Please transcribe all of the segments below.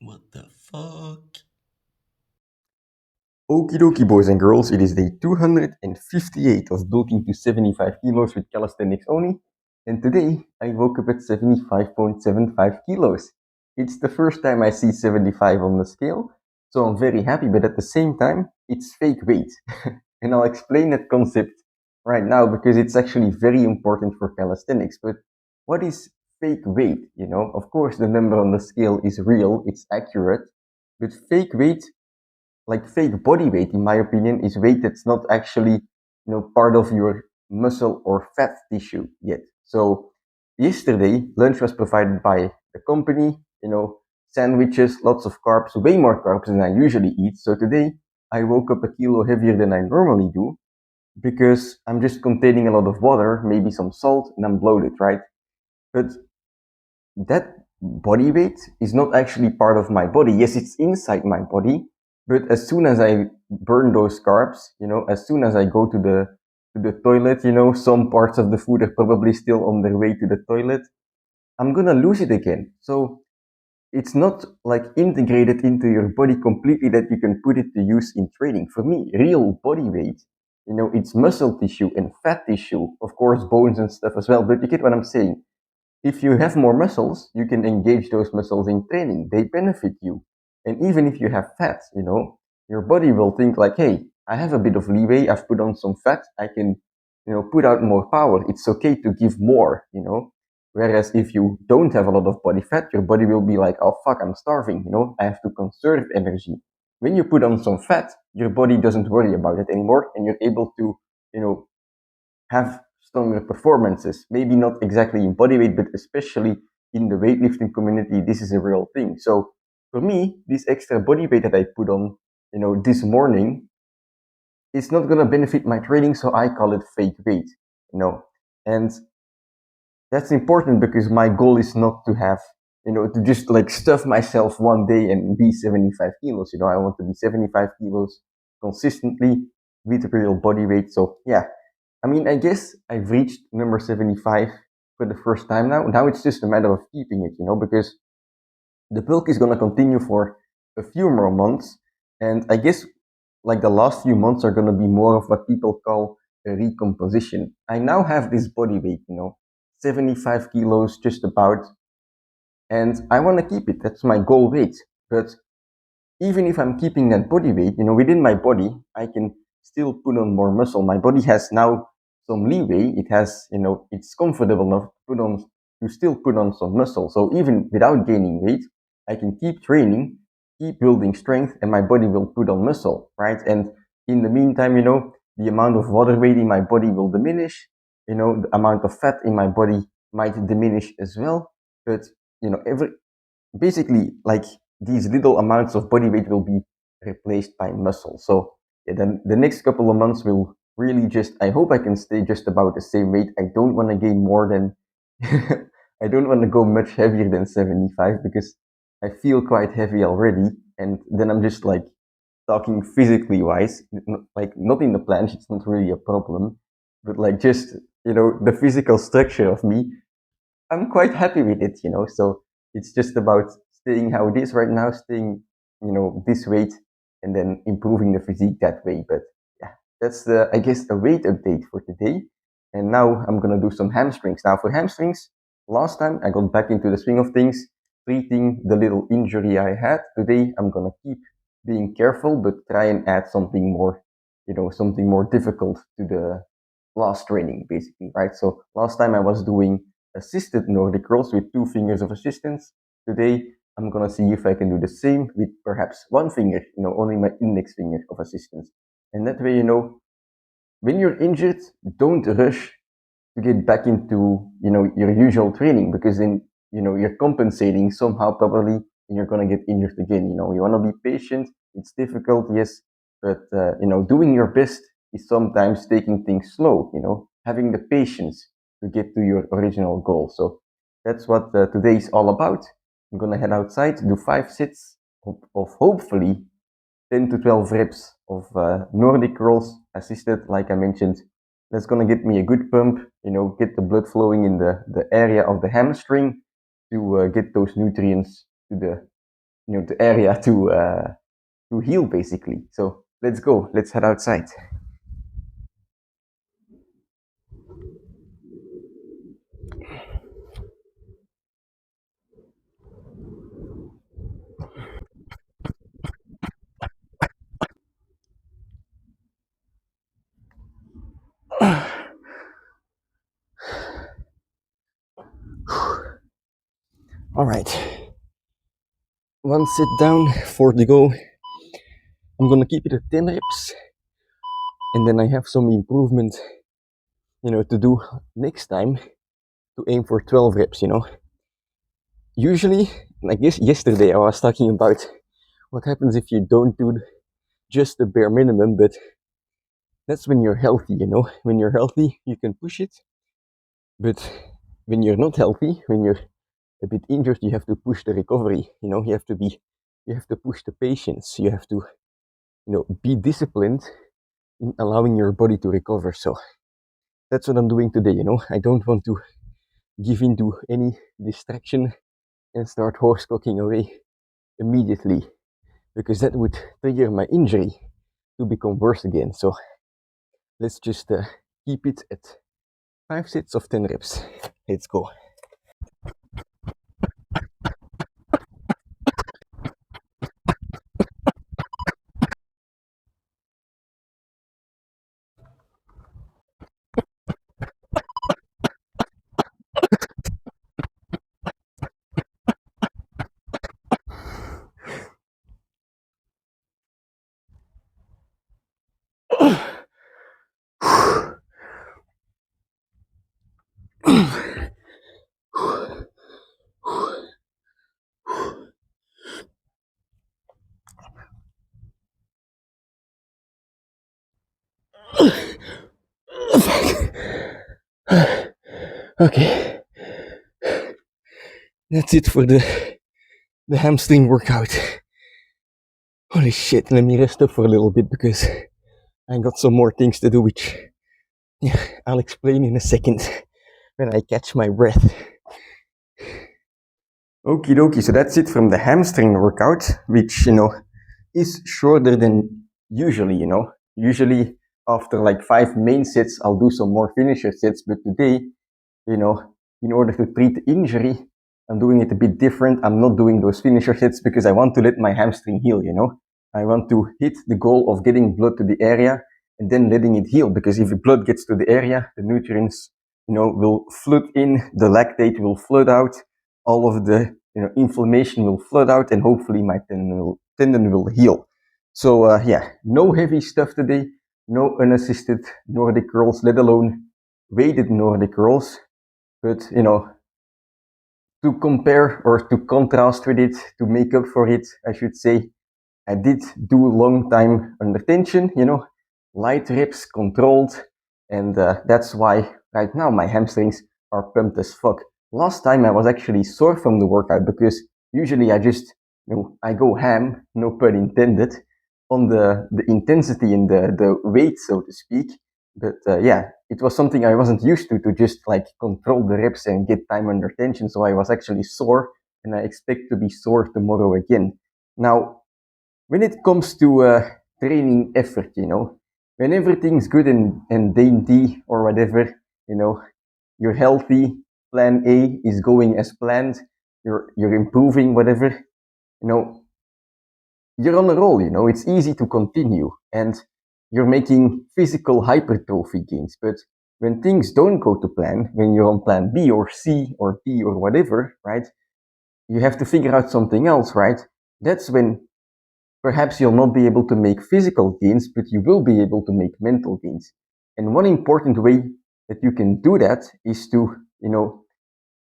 What the fuck? Okie dokie, boys and girls, it is day 258 of bulking to 75 kilos with calisthenics only, and today I woke up at 75.75 kilos. It's the first time I see 75 on the scale, so I'm very happy, but at the same time, it's fake weight. And I'll explain that concept right now because it's actually very important for calisthenics. But what is fake weight? Of course, the number on the scale is real, it's accurate, but fake weight, like fake body weight, in my opinion, is weight that's not actually part of your muscle or fat tissue yet. So yesterday lunch was provided by the company, sandwiches, lots of carbs, way more carbs than I usually eat. So today I woke up a kilo heavier than I normally do because I'm just containing a lot of water, maybe some salt, and I'm bloated, right? But that body weight is not actually part of my body. Yes, it's inside my body, but as soon as I burn those carbs, as soon as I go to the toilet, some parts of the food are probably still on their way to the toilet. I'm gonna lose it again. So it's not like integrated into your body completely that you can put it to use in training. For me, real body weight, it's muscle tissue and fat tissue, of course, bones and stuff as well. But you get what I'm saying. If you have more muscles, you can engage those muscles in training. They benefit you. And even if you have fat, your body will think like, hey, I have a bit of leeway. I've put on some fat. I can, put out more power. It's okay to give more. Whereas if you don't have a lot of body fat, your body will be like, oh fuck, I'm starving. I have to conserve energy. When you put on some fat, your body doesn't worry about it anymore, and you're able to, have stronger performances. Maybe not exactly in bodyweight, but especially in the weightlifting community, this is a real thing. So for me, this extra body weight that I put on, this morning, is not gonna benefit my training, so I call it fake weight. And that's important because my goal is not to have, to just like stuff myself one day and be 75 kilos. I want to be 75 kilos consistently with real body weight. So yeah, I mean, I guess I've reached number 75 for the first time now. Now it's just a matter of keeping it, because the bulk is going to continue for a few more months. And I guess like the last few months are going to be more of what people call a recomposition. I now have this body weight, 75 kilos just about, and I want to keep it. That's my goal weight. But even if I'm keeping that body weight, within my body, I can still put on more muscle. My body has now some leeway. It has, it's comfortable enough to still put on some muscle. So even without gaining weight, I can keep training, keep building strength, and my body will put on muscle, right? And in the meantime, the amount of water weight in my body will diminish. The amount of fat in my body might diminish as well. But every basically like these little amounts of body weight will be replaced by muscle. So yeah, then the next couple of months will really just, I hope I can stay just about the same weight. I don't want to gain more than I don't want to go much heavier than 75 because I feel quite heavy already, and then I'm just like talking physically wise, like not in the planche, it's not really a problem, but like just the physical structure of me, I'm quite happy with it. So it's just about staying how it is right now, staying, this weight, and then improving the physique that way. But yeah, that's I guess, the weight update for today. And now I'm gonna do some hamstrings. Now for hamstrings, last time I got back into the swing of things, treating the little injury I had. Today I'm gonna keep being careful, but try and add something more, something more difficult to the last training, basically, right? So last time I was doing assisted Nordic rolls with 2 fingers of assistance. Today, I'm gonna see if I can do the same with perhaps 1 finger, only my index finger of assistance. And that way, when you're injured, don't rush to get back into, your usual training because then, you're compensating somehow probably and you're gonna get injured again. You wanna be patient. It's difficult, yes, but doing your best is sometimes taking things slow. Having the patience to get to your original goal. So that's what today is all about. I'm gonna head outside, do 5 sets of hopefully 10 to 12 reps of Nordic rolls assisted, like I mentioned. That's gonna get me a good pump, get the blood flowing in the area of the hamstring to get those nutrients to the the area to heal basically. So let's go. Let's head outside. All right. One sit down, four to go. I'm gonna keep it at 10 reps, and then I have some improvement, to do next time to aim for 12 reps. Usually, like this yesterday, I was talking about what happens if you don't do just the bare minimum, but that's when you're healthy. When you're healthy, you can push it, but when you're not healthy, when you're a bit injured, you have to push the recovery. You have to push the patience. You have to, be disciplined in allowing your body to recover. So that's what I'm doing today. I don't want to give in to any distraction and start horse cocking away immediately, because that would trigger my injury to become worse again. So let's just keep it at 5 sets of 10 reps. Let's go. Okay, that's it for the hamstring workout. Holy shit, let me rest up for a little bit because I got some more things to do, which I'll explain in a second when I catch my breath. Okie dokie, so that's it from the hamstring workout, which, is shorter than usually, Usually after like 5 main sets, I'll do some more finisher sets, but today, in order to treat the injury, I'm doing it a bit different. I'm not doing those finisher sets because I want to let my hamstring heal, I want to hit the goal of getting blood to the area and then letting it heal, because if the blood gets to the area, the nutrients, will flood in, the lactate will flood out, all of the inflammation will flood out, and hopefully my tendon will heal. So no heavy stuff today, no unassisted Nordic curls, let alone weighted Nordic curls. But to compare or to contrast with it, to make up for it, I should say, I did do long time under tension, light reps, controlled, and that's why right now my hamstrings are pumped as fuck. Last time I was actually sore from the workout because usually I just, I go ham, no pun intended, on the intensity and the weight, so to speak. But it was something I wasn't used to just like control the reps and get time under tension. So I was actually sore, and I expect to be sore tomorrow again. Now, when it comes to training effort, when everything's good and dainty or whatever, you're healthy, plan A is going as planned, you're improving, whatever, you're on a roll, it's easy to continue and you're making physical hypertrophy gains. But when things don't go to plan, when you're on plan B or C or D or whatever, right, you have to figure out something else, right? That's when perhaps you'll not be able to make physical gains, but you will be able to make mental gains. And one important way that you can do that is to,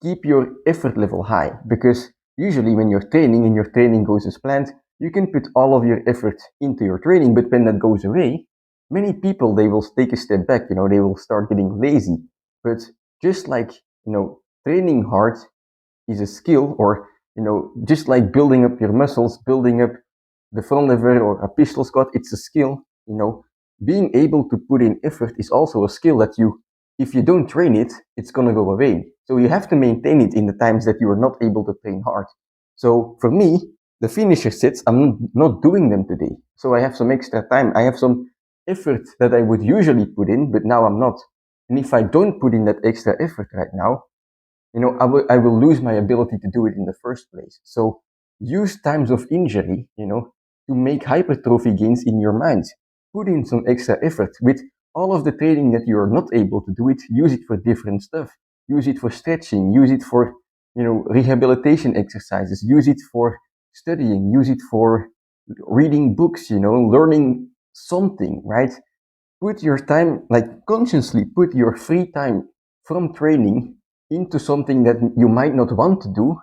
keep your effort level high. Because usually when you're training and your training goes as planned, you can put all of your effort into your training. But when that goes away, many people, they will take a step back, they will start getting lazy. But just like, training hard is a skill, or, just like building up your muscles, building up the front lever or a pistol squat, it's a skill. Being able to put in effort is also a skill that if you don't train it, it's gonna go away. So you have to maintain it in the times that you are not able to train hard. So for me, the finisher sets, I'm not doing them today. So I have some extra time. I have some effort that I would usually put in, but now I'm not. And if I don't put in that extra effort right now, I will lose my ability to do it in the first place. So use times of injury, to make hypertrophy gains in your mind. Put in some extra effort with all of the training that you're not able to do it. Use it for different stuff. Use it for stretching. Use it for, rehabilitation exercises. Use it for studying. Use it for reading books, learning something, right? Put your time, like consciously put your free time from training into something that you might not want to do,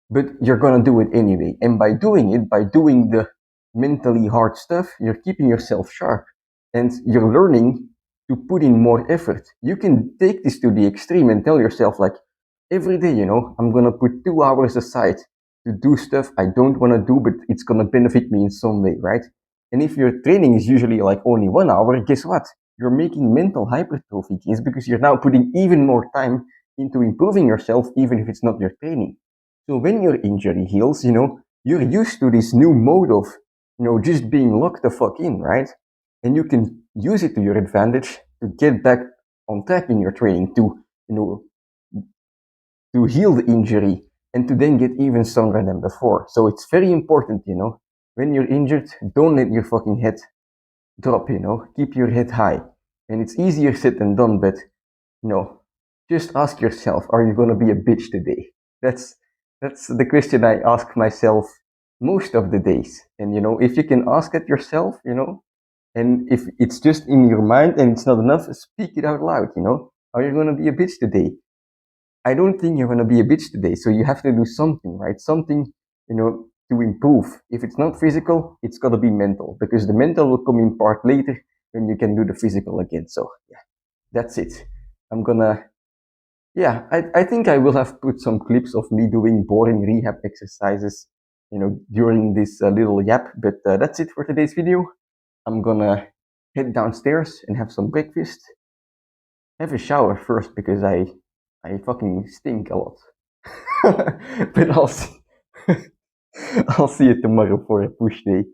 but you're gonna do it anyway. And by doing it, by doing the mentally hard stuff, you're keeping yourself sharp and you're learning to put in more effort. You can take this to the extreme and tell yourself, like, every day, I'm gonna put 2 hours aside to do stuff I don't wanna do, but it's gonna benefit me in some way, right? And if your training is usually like only 1 hour, guess what? You're making mental hypertrophy gains because you're now putting even more time into improving yourself, even if it's not your training. So when your injury heals, you're used to this new mode of, just being locked the fuck in, right? And you can use it to your advantage to get back on track in your training, to heal the injury and to then get even stronger than before. So it's very important, when you're injured, don't let your fucking head drop, keep your head high. And it's easier said than done, but just ask yourself, are you going to be a bitch today? That's the question I ask myself most of the days. And if you can ask it yourself, and if it's just in your mind and it's not enough, speak it out loud, are you going to be a bitch today? I don't think you're going to be a bitch today. So you have to do something, right? Something, to improve. If it's not physical, it's got to be mental, because the mental will come in part later when you can do the physical again. So yeah, that's it. I'm gonna, yeah, I think I will have put some clips of me doing boring rehab exercises, during this little yap, but that's it for today's video. I'm gonna head downstairs and have some breakfast. Have a shower first because I fucking stink a lot. But I'll see, I'll see you tomorrow for a push day.